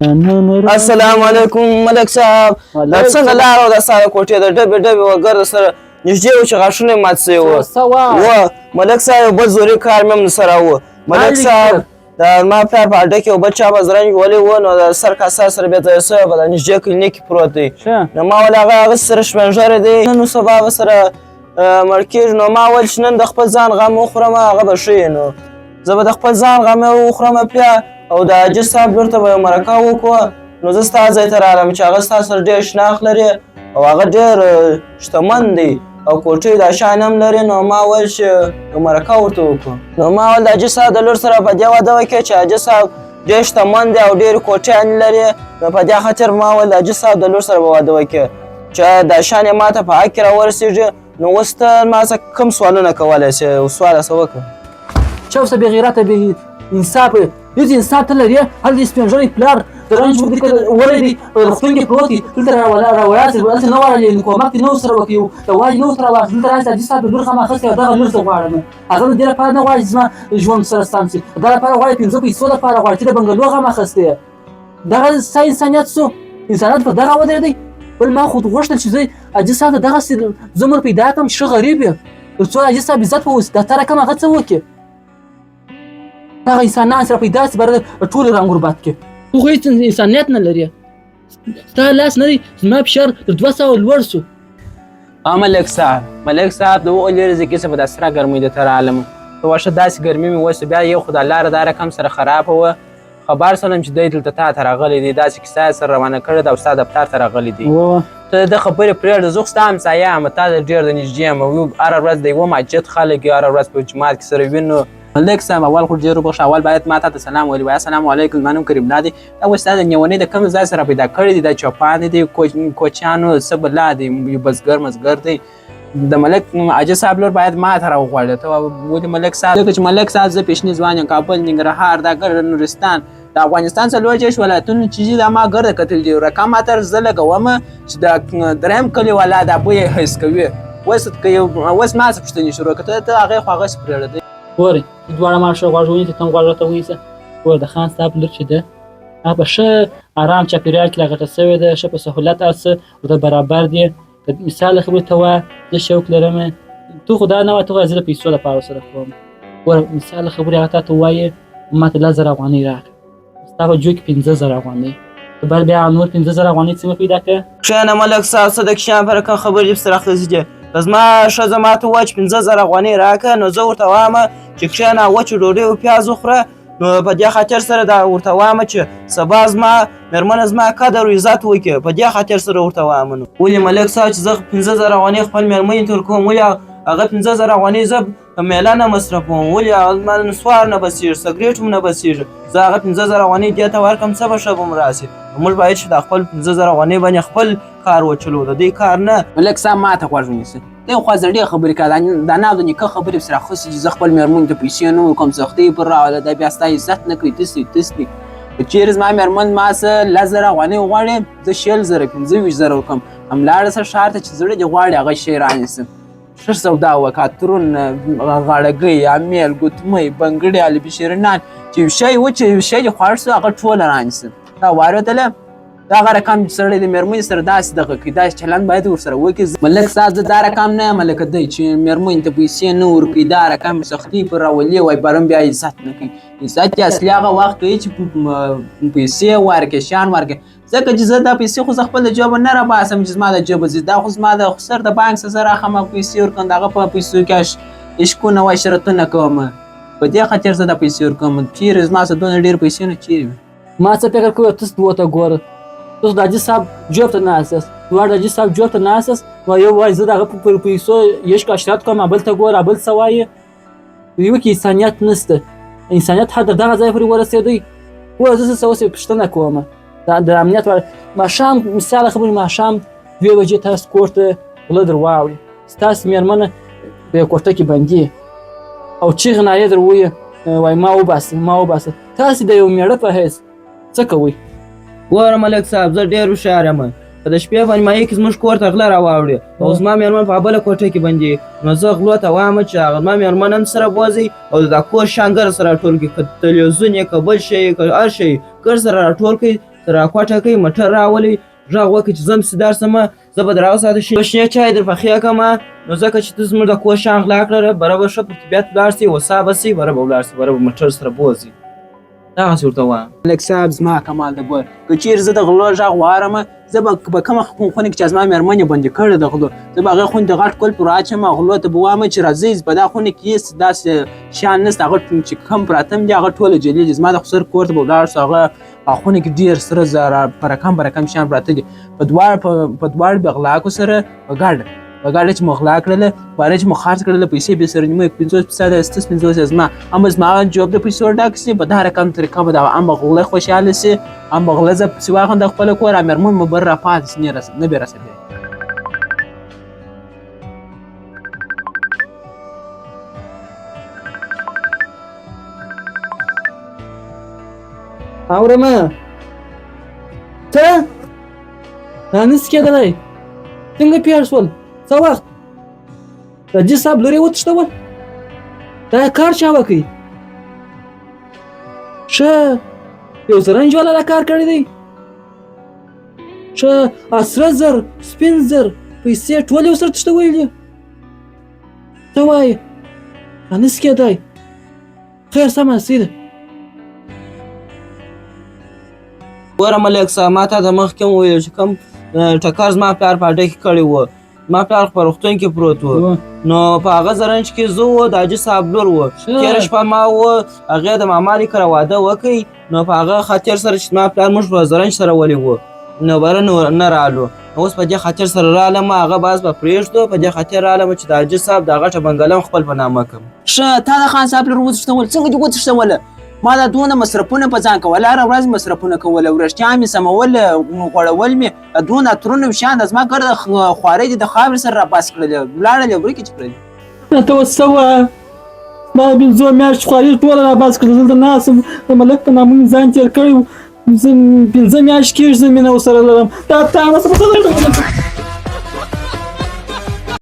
السلام علیکم ملک صاحب. دا څنګه لاره وه د ساره کوټې د ډبې ډبې وه ګرده سره نږدې و چې غاښونه یې مات سوي وه. ملک صاحب بل زوري کار مې هم سره و. ملک صاحب د ما پلار په اډه کې یو بل چا به زرنج وهلی و نو د سر کاسه سره بېرته یو څه په نږدې کلینیک کې پروت دی. نو ما ویل هغه سره شپږ دی نن و سبا به سره مړ کېږي. نو ما ویل چې نن د خپل ځان غم وخورم هغه به ښه نو زه به د خپل ځان غم وخورم بیا او د حاجي صاحب لور ته به یو مرکه وکړو. نو زه ستا ځای ته راغلم چې هغه ستا سره ډېر شناخت لري او هغه ډېر شتمن دی او کوټې دا شیان هم لري. نو ما ویل چې یو مرکه ورته وکړو. نو ما ویل د حاجي صاحب د لور سره په دې واده وکړې چې حاجي صاحب ډېر شتمن دی او ډېرې کوټې لري. نو په دې خاطر ما ویل د حاجي صاحب د لور سره به واده وکړې چې دا شیان یې ما ته په حق کې راورسېږي. نو اوس ته ما څه کوم سوالونه کولی شې؟ سوال څه وکړه؟ چا اوسه بې غیرته بې انصافه هېڅ انسان ته لرې هلته دې سپین ږیری پلار د رنج ولی دی په روغتون کې پروت دی دلته راولاړ شي هسې نه غواړې کومک دې نه ورسره وکړي د واج نه ورسره واخلي دلته راشي حاجي صاحب د لور خامخا اخیستی او دغه لور زه غواړم. هغه د دې لپاره نه غواړي چې زما ژوند سره سم شي دا لپاره غواړي پنځو پیسو لپاره غواړي چې د بنګلو غم اخیستی دغه ستا انسانیت سو انسانیت په دغه ودرېدی. بل ما خو غوښتل چې زه حاجي صاحب ته دغسې زمر پیدا کړم چې ښه غریب یې تر څو حاجي صاحب عزت ووسي دا تا رقم هغه څه وکړي دغه انسانان سره پیدا شي بره ټول رنګ غربت کې هغوی انسانیت نه لري. ستا لاس نه دی زما فشار تر 200 لوړ سو. ملک صاحب د هغو لرې ځای کې څه په دا سره ګرمۍ درته راغلم ته واښه داسې ګرمي مې وسو بیا یو خو دا لاره دا رقم سره خرابه وه خبر شولم چې دی دلته تا ته راغلی دی داسې کیسه یې سره روانه کړې ده او ستا د پلار ته راغلی دی. ته د خبرې پرېږده زه خو ستا همسایه یم تا ته ډېر د نږدې یم هره ورځ د یوه مسجد خلک یو هره ورځ په جومات کې سره وینو. ملک صاحب اول خو ډېر وبخښه اول باید ما تا ته سلام ویلي وای السلام علیکم زما نوم کریم الله دی دا اوس ستا د نیونۍ د کوم ځای سره پیدا کړی دی دا چوپان دی کوچیانو څه بلا دی یو بزګر مزګر دی د ملک حاجي صاحب لور باید ما ته راوغواړې ته ولې ملک صاحب ځکه چې ملک صاحب زه پیشني ځوان یم کابل ننګرهار دا ګرد نورستان د افغانستان څلور دېرش ولایتونه چې دي دا ما ګرده کتل دي رقم ماته زه لګومه چې دا دریم کلي والا دا بوی یې حس کوي اوس ما څه پوښتنې شروع کړه ته هغې خو هغسې پرېږده ګورئ دواړه ما ښه غوږ ونیسئ ته هم غوږ راته ونیسه ګوره د خان صاحب لور چې ده هغه په ښه ارام چاپېریال کې راغټه سوې ده ښه په سهولت هر څه ورته برابر دي مثال خبرې ته وایه زه شوق لرم تو خو دا نه وایه ته وایه زه د پیسو لپاره ورسره کوم ګوره مثال خبرې هغه تا ته ووایي ما ته 10,000 افغانۍ راکړه ستا په جوب کې 15,000 افغانۍ ته باید بیا نور 15,000 افغانۍ څنګه پیدا کړې کښېنه ملک صاحب څه د کښېنه په رقم خبرې دې پسې راخیستې دي که زما ښځه ما ته ووایه چې 15,000 افغانۍ راکړه نو زه ورته وایم چې کښېنه وچه ډوډۍ او پیاز وخوره نو په دې خاطر سره دا ورته وایم چې سبا زما مېرمنه زما قدر او عزت وکړي په دې خاطر سره ورته وایم. نو ولې ملک صاحب چې زه 15,000 افغانۍ خپل مېرمنې ته ورکوم ولې هغه 15,000 افغانۍ زه په میله نه مصرفوم ولې هغه زما نسوار نه بسېږي سګرېټ هم نه بسېږي زه هغه 15,000 افغانۍ دې ته ورکړم څه به ښه به م راسي. موږ باید چې د خپل 15,000 افغانۍ باندې خپل کار وچلو د دې کار نه. ملک صاحب ما ته غوږ ونیسه دی خو زړې خبرې کوه دا نه او د نیکه خبرې پسې راخیستې چې زه خپل مېرمنې ته پیسې نه ورکوم سختۍ پر راوله دا بیا ستا عزت نه کوي تس دي که چېرې زما مېرمن ما څه 10,000 افغانۍ وغواړې زه 60,000 25,000 ورکوم هملاړه څه ښار ته چې زړه دې غواړي هغه شی رانیسم ښه سودا وکړه عطرونه غاړګۍ امیل ګوتمۍ بنګړې البي شیرینان چې یو شی و چې یو شی دې خوښ سو هغه ټوله رانیسم دا واورېدله دا هغه رقم چې سړی د مېرمنې سره داسې دغه کوي داسې چلند باید ورسره وکړي. ملک صاحب زه دا رقم نه یم لکه دی چې مېرمنې ته پیسې نه ورکوي دا رقم سختۍ پر راولي وایي برم بیا عزت نه کوي عزت یې اصلي هغه وخت کوي چې پیسې ورکړې شیان ورکړې ځکه چې زه دا پیسې خو زه خپل د جوبه نه راباسم چې زما د جوبه ځي دا خو زما د سر د بانک څخه زه راخم پیسې ورکوم د هغه په پیسو کې عشقونه وایي شرطونه کوم په دې خاطر زه دا پیسې ورکوم چیرې زما څه دونه ډېر پیسې نه چیرې ما څه فکر کوي ته ورته ګوره تاسو د حاجي صاحب جوب ته ناست یاست دواړه د حاجي صاحب جوب ته ناست یاست یو وایي زه د هغه په پیسو عشق اشرات کوم بل ته ګوره بل څه وایي یوه کې انسانیت نشته انسانیت حد تر دغه ځای پورې ورسېدی ګوره زه څه اوس پوښتنه کوم د امنیت ماښام مثال خبرې ماښام 2 بجې تاسو کور ته غله در واوړي ستاسو مېرمنه په یو کوټه کې بندي او چیغې نارې در ووایي وایي ما وباسه تاسې د یو مېړه په حیث څه کوئ؟ ګوره ملک صاحب زه ډېر هوښیار یم په د شپې باندې مایع کې زموږ کور ته غله راواوړې او زما مېرمن په بله کوټه کې بندي نو زه غلو ته وایم چې هغه زما مېرمن هم سره بوځئ او د دا کور شیان ګر سره راټول کړي که تلویزیون یې که بل شی یې که هر شی ګر سره راټول کړئ راکوټه کوي موټر راولي غږ وکړي چې زه همسې درسمه زه به در هغه ساعته شنې چای در پخې کړمه نو ځکه چې ته زموږ د کور شیان غلا کړله بره به ښه په طبیعت ولاړ شي هوسا به شي بره به ولاړ شي بره به موټر سره بوځي دغسې ورته وایم ملک صاحب زما کمال د ګور که چیرې زه د غلو غږ واورم زه به په کومه خونه کې چې زما مېرمن یې بندي کړې د غلو زه به هغې خونې ته غټ کلپ ور اچوم غلو ته به وایم چې راځئ په دا خونه کې هېڅ داسې شیان نشته هغه چې کم پراته دي هغه ټوله جعلي دي زما د خسر کور ته به ولاړ شو هغه خونه کې ډېر سره زره په رقم شیان پراته دي په دواړو بغلاکو سره په ګاډه چې مو غلا کړله باره چې مو خرڅ کړله پیسې بې سره نیمه 50% ستاسو 50 زما هم زما جواب د پیسو ډک شي په دا رقم طریقه به د هم غله خوشحاله شي هم غله زه پسې واخلم د خپل کور مېرمن مو بر را پاتې شي نه به رسېدلی اورمه ته دا نس کېدلی څنګه پیاړ شول څه وخت د حاجي صاحب لورې وتښتول دا کار چا وکړي ښه یو زرنج والا دا کار کړی دی ښه سره زر سپین زر پیسې ټول یو سره تښتولي دي ته وایې دا نس کېدی خیر سمه سیده ګوره ملک صاحب ما ته د مخکې هم وویل چې کوم ټکر زما پلار په اډه کې کړی و زما پلار په روغتون کې پروت و نو په هغه زرنج کې زه و د حاجي صاحب لور و تېره شپه ما و هغې د ماما لیکره واده وکړ نو په هغه خاطر سره چې زما پلار موږ په زرنج سره ولي و نو بره نه رالو اوس په دې خاطر سره رالم هغه باز به پرېږدو په دې خاطر رالم چې د حاجي صاحب د غټه بنګله خپل په نامه کړم ښه تا د خان صاحب لور وتښتول څنګه دې وتښتوله ما دا دونه مصرفونه په ځان کول هره ورځ مصرفونه کول وریښتیا مې سمول غوړول مې دونه عطرونه شیان زما ګرده خوارۍ دي د خاورې سره راباس کړلې ولاړلې ورکې چې کړلې ته اوس څه وایه ما پنځه میاشتې خواري ټوله راباس کړه دلته ناست یم د ملک په نامه مې ځان تېر کړی و 5 میاشتې کېږي زه مینه ورسره لرم دا تا ما څه